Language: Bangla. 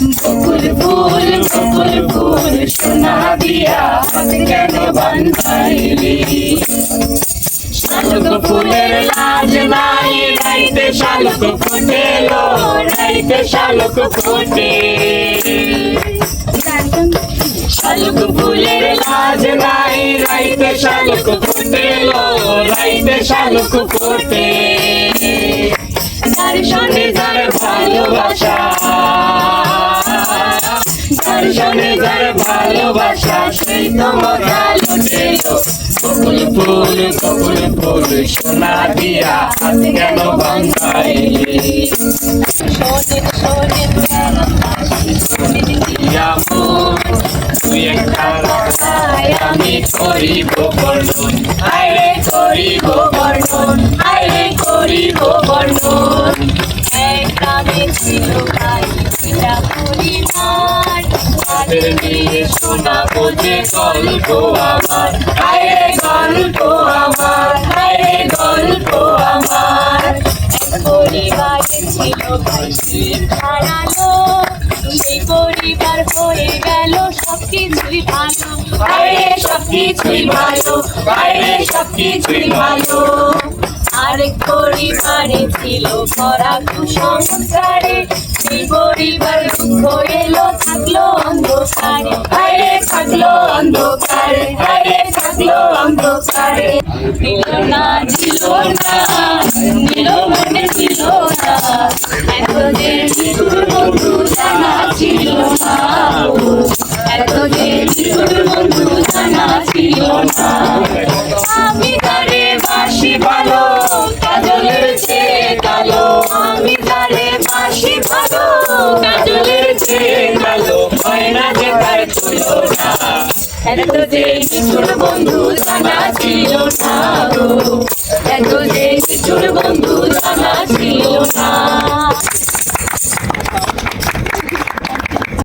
বকুল ফুল সোনা দিয়া হাত কেন বান্ধাইলি শালুক ফুলের লাজ নাই রাইতে শালুক ফুটেলো রাইতে শালুক ফোটে শালুক ফুলের লাজ নাই রাইতে শালুক ফুটেলো রাইতে শালুক ফোটে দর্শনে যার ভালোবাসা দর্শনে যার ভালোবাসা সেই তো মজা লুটেলো বকুল ফুল সোনা দিয়া হাত কেন বান্ধাইলি তুই একটা আমি করিব বর্ণন আরে করিব বর্ণন আরে করিব বর্ণন এক গ্রামে ছিল ভাই পিতা পরিবার তাদের নিয়ে শোনাবো যে গল্প আমার আরে গল্প আমার আরে গল্প আমার এক পরিবারে ছিল ভাই হারালো সেই পরিবার হয়ে গেল সবকিছুই ভালো আরে সবকিছুই ভালো আরে সবকিছুই ভালো আরেক পরিবারে ছিল ভরা কুসংস্কারে সেই পরিবার দুঃখ এলো থাকলো অন্ধকারে আরে থাকলো অন্ধকারে আরে থাকলো অন্ধকারে দিল না দিল মনে ছিল না এত যে নিঠুর বন্ধু জানা ছিল না এত যে নিঠুর বন্ধু জানা ছিল না আমি তারে বাসি ভালো কাজলের চেয়ে কালো আমি তারে বাসি ভালো কাজলের চেয়ে কালো হয় না যে তার তুলনা এত যে নিঠুর বন্ধু জানা ছিল না